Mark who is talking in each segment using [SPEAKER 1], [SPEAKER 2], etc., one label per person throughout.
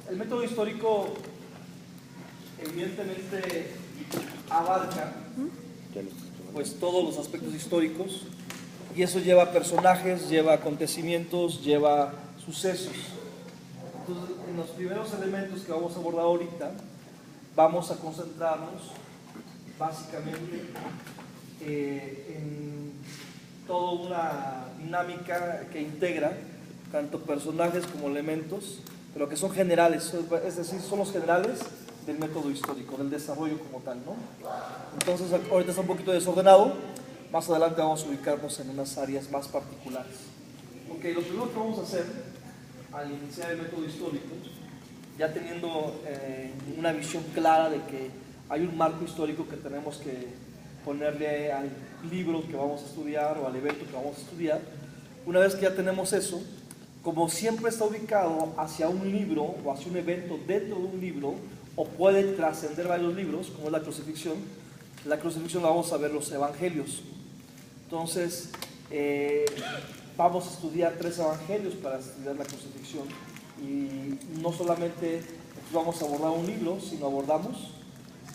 [SPEAKER 1] El método histórico evidentemente abarca pues todos los aspectos históricos, y eso lleva personajes, lleva acontecimientos, lleva sucesos. Entonces, en los primeros elementos que vamos a abordar ahorita, vamos a concentrarnos básicamente en toda una dinámica que integra tanto personajes como elementos, pero que son generales, es decir, son los generales del método histórico, del desarrollo como tal, ¿no? Entonces, ahorita está un poquito desordenado, más adelante vamos a ubicarnos en unas áreas más particulares. Ok, lo primero que vamos a hacer al iniciar el método histórico, ya teniendo una visión clara de que hay un marco histórico que tenemos que ponerle al libro que vamos a estudiar o al evento que vamos a estudiar, una vez que ya tenemos eso, como siempre está ubicado hacia un libro o hacia un evento dentro de un libro, o puede trascender varios libros, como es la crucifixión la vamos a ver los evangelios. Entonces, vamos a estudiar 3 evangelios para estudiar la crucifixión, y no solamente vamos a abordar un libro, sino abordamos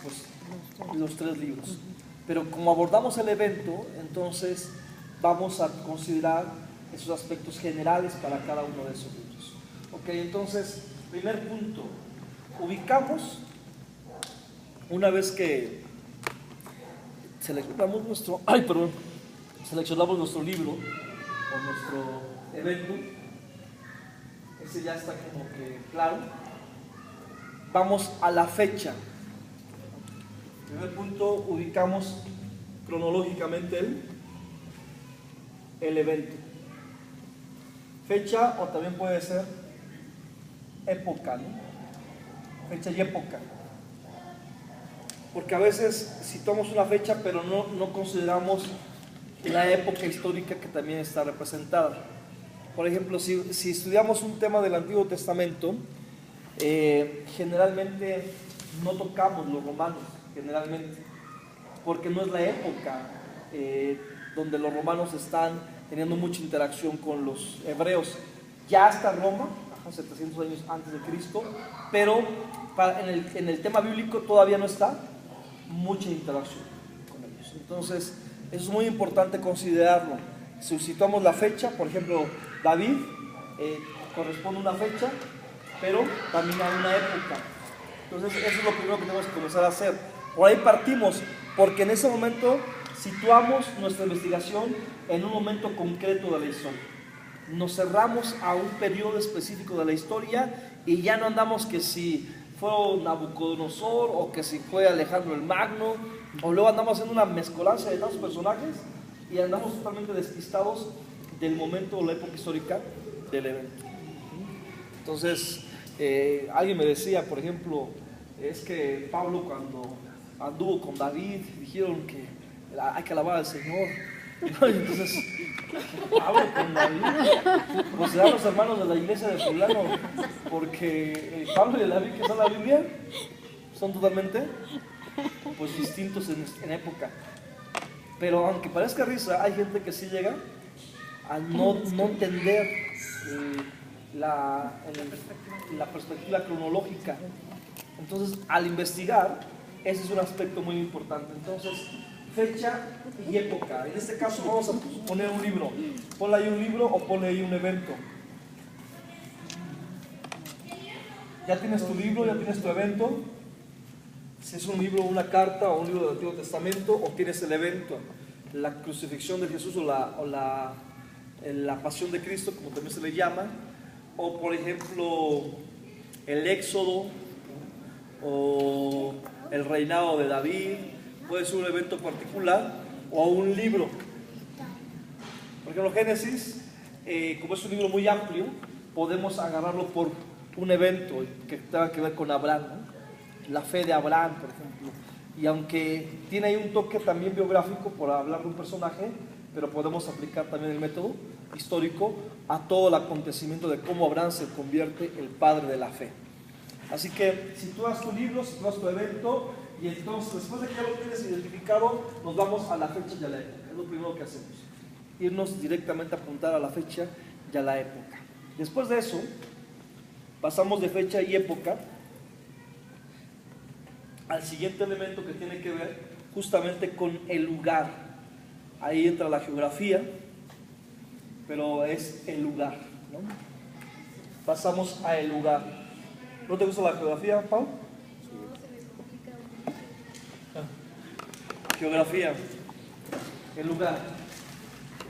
[SPEAKER 1] pues, los 3 libros. Pero como abordamos el evento, entonces vamos a considerar esos aspectos generales para cada uno de esos libros. Ok, entonces, primer punto, ubicamos, una vez que seleccionamos nuestro libro o nuestro evento, ese ya está como que claro, vamos a la fecha. Primer punto, ubicamos cronológicamente el evento. Fecha, o también puede ser época, ¿no? Fecha y época. Porque a veces citamos una fecha, pero no consideramos la época histórica que también está representada. Por ejemplo, si estudiamos un tema del Antiguo Testamento, generalmente no tocamos los romanos, generalmente, porque no es la época donde los romanos están teniendo mucha interacción con los hebreos. Ya hasta Roma, 700 años antes de Cristo, pero en el tema bíblico todavía no está mucha interacción con ellos. Entonces, eso es muy importante considerarlo. Si situamos la fecha, por ejemplo, David corresponde a una fecha, pero también a una época. Entonces, eso es lo primero que tenemos que comenzar a hacer. Por ahí partimos, porque en ese momento situamos nuestra investigación en un momento concreto de la historia. Nos cerramos a un periodo específico de la historia y ya no andamos que si fue Nabucodonosor o que si fue Alejandro el Magno, o luego andamos haciendo una mezcolanza de tantos personajes y andamos totalmente despistados del momento o la época histórica del evento. Entonces, alguien me decía, por ejemplo, es que Pablo cuando anduvo con David dijeron que hay que alabar al Señor. Entonces, Pablo con David, pues serán los hermanos de la iglesia de fulano, porque Pablo y David, que son la Biblia, son totalmente pues distintos en época. Pero aunque parezca risa, hay gente que sí llega a no entender la perspectiva cronológica. Entonces, al investigar, ese es un aspecto muy importante. Entonces, fecha y época. En este caso vamos a poner un libro. Ponle ahí un libro o ponle ahí un evento. Ya tienes tu libro, ya tienes tu evento. Si es un libro, una carta o un libro del Antiguo Testamento, o tienes el evento, la crucifixión de Jesús o la pasión de Cristo, como también se le llama, o por ejemplo el Éxodo o el reinado de David. Puede ser un evento particular o un libro. Por ejemplo, Génesis, como es un libro muy amplio, podemos agarrarlo por un evento que tenga que ver con Abraham, ¿no? La fe de Abraham, por ejemplo. Y aunque tiene ahí un toque también biográfico por hablar de un personaje, pero podemos aplicar también el método histórico a todo el acontecimiento de cómo Abraham se convierte el padre de la fe. Así que sitúas tu libro, sitúas tu evento, y entonces después de que ya lo tienes identificado, nos vamos a la fecha y a la época. Es lo primero que hacemos, irnos directamente a apuntar a la fecha y a la época. Después de eso, Pasamos de fecha y época al siguiente elemento que tiene que ver justamente con el lugar. Ahí entra la geografía, pero es el lugar, ¿no? Pasamos a el lugar. ¿No te gusta la geografía, Pau? Geografía, el lugar.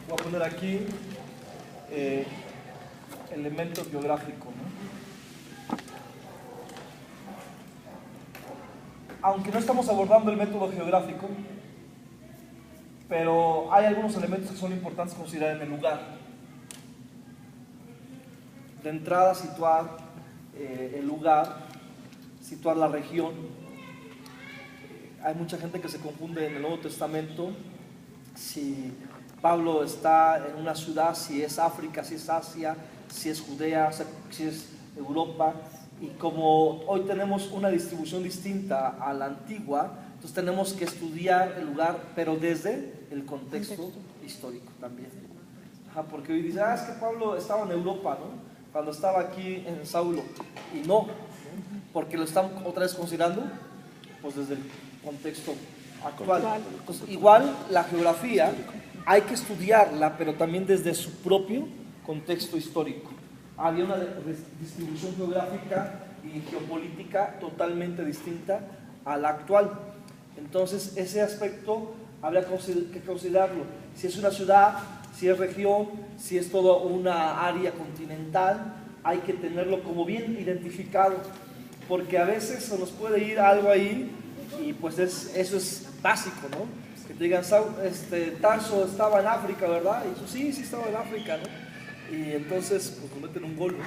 [SPEAKER 1] Voy a poner aquí elemento geográfico, ¿no? Aunque no estamos abordando el método geográfico, pero hay algunos elementos que son importantes considerar en el lugar. De entrada, situar el lugar, situar la región. Hay mucha gente que se confunde en el Nuevo Testamento si Pablo está en una ciudad, si es África, si es Asia, si es Judea, si es Europa. Y como hoy tenemos una distribución distinta a la antigua, entonces tenemos que estudiar el lugar, pero desde el contexto histórico también. Porque hoy dice, es que Pablo estaba en Europa, ¿no? Cuando estaba aquí en Saulo. Y no, porque lo están otra vez considerando pues desde el contexto actual. Entonces, igual la geografía hay que estudiarla, pero también desde su propio contexto histórico. Había una distribución geográfica y geopolítica totalmente distinta a la actual. Entonces ese aspecto habría que considerarlo. Si es una ciudad, si es región, si es toda una área continental, hay que tenerlo como bien identificado, porque a veces se nos puede ir algo ahí y pues eso es básico, ¿no? Que te digan, Tarso estaba en África, ¿verdad? Y eso, sí estaba en África, ¿no? Y entonces pues nos meten un gol, ¿no?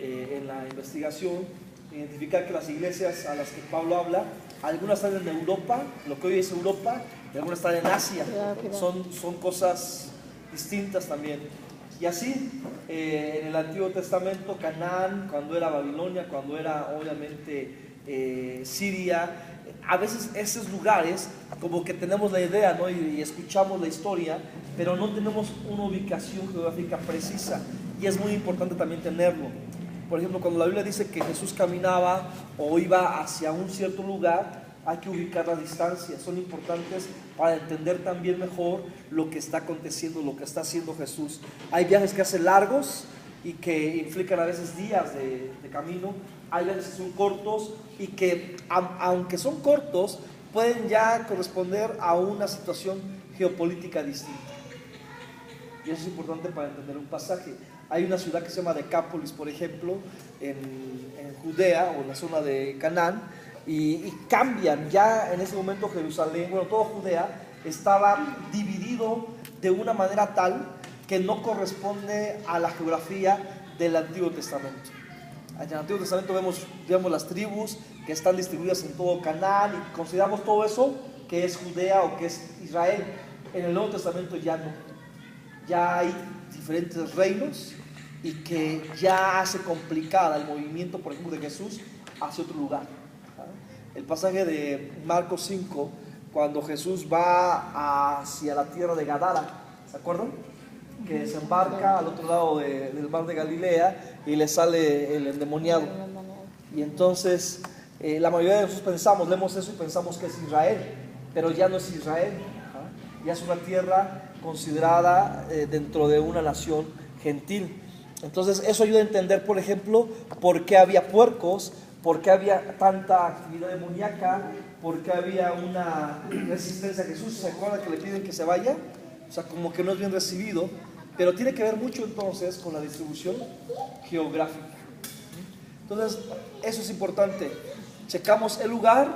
[SPEAKER 1] En la investigación, identificar que las iglesias a las que Pablo habla, algunas están en Europa, lo que hoy es Europa, y algunas están en Asia. Son cosas distintas también. Y así, en el Antiguo Testamento, Canaán, cuando era Babilonia, cuando era obviamente Siria, a veces esos lugares como que tenemos la idea, ¿no? y escuchamos la historia, pero no tenemos una ubicación geográfica precisa, y es muy importante también tenerlo. Por ejemplo, cuando la Biblia dice que Jesús caminaba o iba hacia un cierto lugar, hay que ubicar las distancias, son importantes para entender también mejor lo que está aconteciendo, lo que está haciendo Jesús. Hay viajes que hacen largos y que implican a veces días de camino, hay viajes que son cortos y que aunque son cortos, pueden ya corresponder a una situación geopolítica distinta. Y eso es importante para entender un pasaje. Hay una ciudad que se llama Decápolis, por ejemplo, en Judea o en la zona de Canaán, y cambian. Ya en ese momento Jerusalén, todo Judea estaba dividido de una manera tal que no corresponde a la geografía del Antiguo Testamento. En el Antiguo Testamento vemos las tribus que están distribuidas en todo Canaán y consideramos todo eso que es Judea o que es Israel. En el Nuevo Testamento ya no. Ya hay diferentes reinos y que ya hace complicada el movimiento, por ejemplo, de Jesús hacia otro lugar. El pasaje de Marcos 5, cuando Jesús va hacia la tierra de Gadara, ¿se acuerdan? Que desembarca al otro lado del mar de Galilea y le sale el endemoniado. Y entonces la mayoría de nosotros leemos eso y pensamos que es Israel, pero ya no es Israel. Ya es una tierra considerada dentro de una nación gentil. Entonces eso ayuda a entender, por ejemplo, por qué había puercos, por qué había tanta actividad demoníaca, por qué había una resistencia a Jesús. ¿Se acuerdan que le piden que se vaya? O sea, como que no es bien recibido, pero tiene que ver mucho entonces con la distribución geográfica. Entonces eso es importante. Checamos el lugar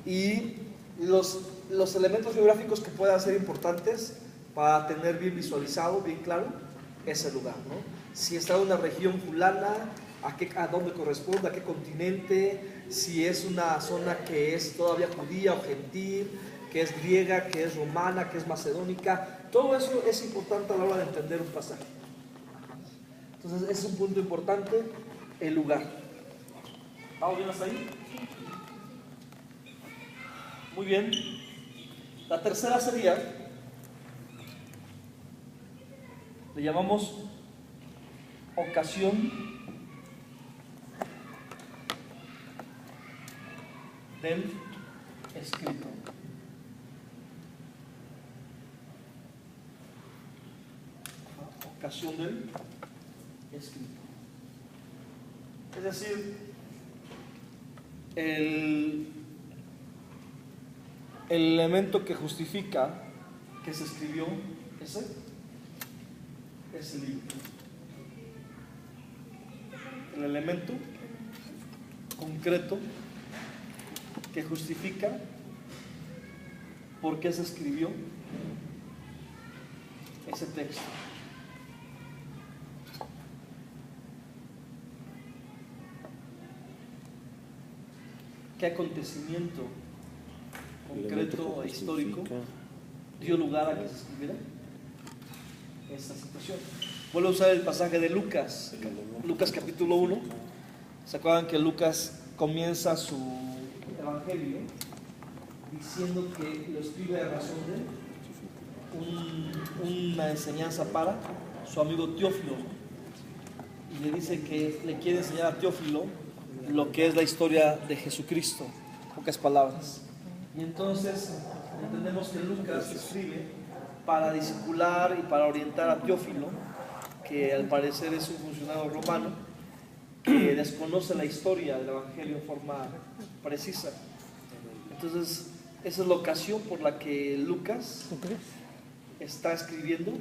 [SPEAKER 1] y los elementos geográficos que puedan ser importantes para tener bien visualizado, bien claro ese lugar, ¿no? Si está en una región fulana, a dónde corresponde, a qué continente, si es una zona que es todavía judía o gentil, que es griega, que es romana, que es macedónica. Todo eso es importante a la hora de entender un pasaje. Entonces ese es un punto importante, el lugar. ¿Vamos bien hasta ahí? Muy bien. La tercera sería, le llamamos ocasión del escrito. Ocasión del escrito. Es decir, el elemento que justifica que se escribió ese libro. El elemento concreto que justifica por qué se escribió ese texto. ¿Qué acontecimiento concreto e histórico dio lugar a que se escribiera esta situación? Vuelvo a usar el pasaje de Lucas, Lucas capítulo 1. ¿Se acuerdan que Lucas comienza su evangelio diciendo que lo escribe a razón de una enseñanza para su amigo Teófilo? Y le dice que le quiere enseñar a Teófilo lo que es la historia de Jesucristo, en pocas palabras. Y entonces entendemos que Lucas escribe para discipular y para orientar a Teófilo, que al parecer es un funcionario romano que desconoce la historia del evangelio en forma precisa. Entonces esa es la ocasión por la que Lucas está escribiendo,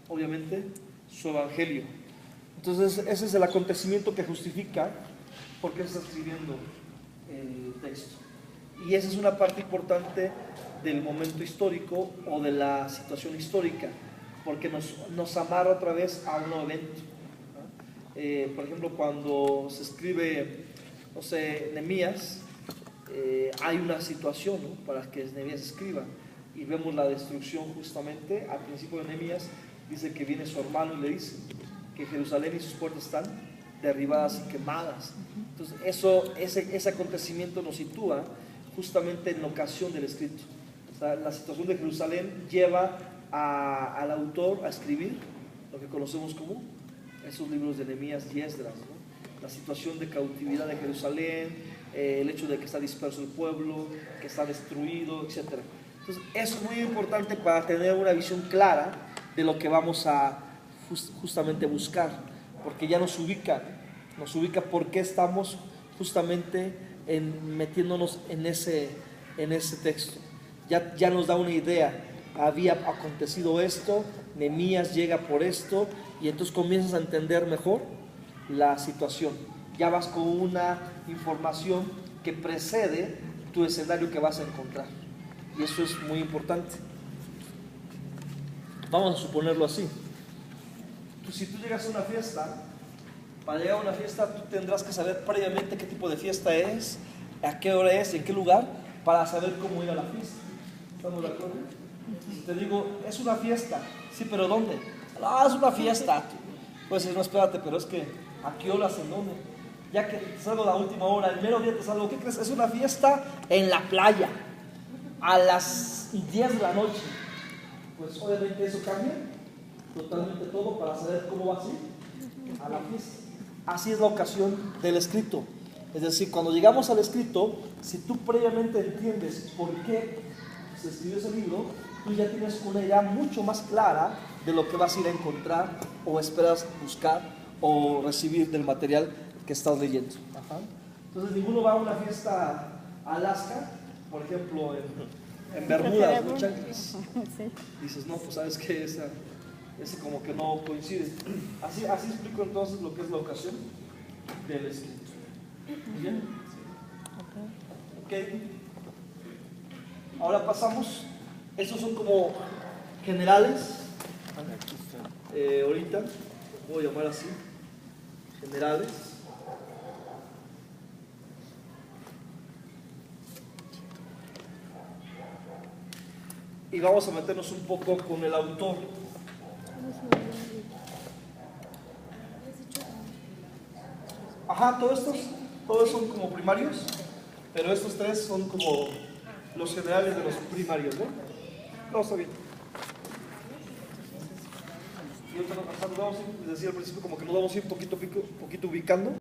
[SPEAKER 1] obviamente, su evangelio. Entonces ese es el acontecimiento que justifica por qué está escribiendo el texto. Y esa es una parte importante del momento histórico o de la situación histórica, porque nos amarra otra vez a un nuevo evento, ¿no? Por ejemplo, cuando se escribe, no sé, Nehemías, hay una situación, ¿no?, para que Nehemías escriba, y vemos la destrucción justamente al principio de Nehemías. Dice que viene su hermano y le dice que Jerusalén y sus puertas están derribadas y quemadas. Entonces ese acontecimiento nos sitúa justamente en la ocasión del escrito. O sea, la situación de Jerusalén lleva al autor a escribir lo que conocemos como esos libros de Nehemías y Esdras, ¿no? La situación de cautividad de Jerusalén, el hecho de que está disperso el pueblo, que está destruido, etc. Entonces eso es muy importante para tener una visión clara de lo que vamos a justamente buscar, porque ya nos ubica por qué estamos justamente metiéndonos en ese texto. Ya nos da una idea. Había acontecido esto, Nehemías llega por esto, y entonces comienzas a entender mejor la situación. Ya vas con una información que precede tu escenario que vas a encontrar, y eso es muy importante. Vamos a suponerlo así. Si tú llegas a una fiesta, para llegar a una fiesta tú tendrás que saber previamente qué tipo de fiesta es, a qué hora es, en qué lugar, para saber cómo ir a la fiesta. ¿Estamos de acuerdo? Si te digo, es una fiesta, sí, pero ¿dónde? Es una fiesta. Pues decir, no, espérate, pero es que ¿a qué horas, en dónde? Ya que te salgo la última hora, el mero día te salgo, ¿qué crees? Es una fiesta en la playa, a las 10 de la noche. Pues obviamente eso cambia totalmente todo para saber cómo vas a ir a la fiesta. Así es la ocasión del escrito. Es decir, cuando llegamos al escrito, si tú previamente entiendes por qué se escribió ese libro, tú ya tienes una idea mucho más clara de lo que vas a ir a encontrar o esperas buscar o recibir del material que estás leyendo. Ajá. Entonces ninguno va a una fiesta a Alaska, por ejemplo, en Bermudas, ¿no, chanclas? Dices, no, pues sabes que ese como que no coincide. Así explico entonces lo que es la ocasión del escrito. ¿Muy bien? Ok. Ahora pasamos. Estos son como generales. Ahorita voy a llamar así, generales. Y vamos a meternos un poco con el autor. Ajá, todos son como primarios, pero estos tres son como los generales de los primarios, ¿no? No, está bien. Y ahorita nos vamos a ir, les decía al principio, como que nos vamos a ir poquito ubicando.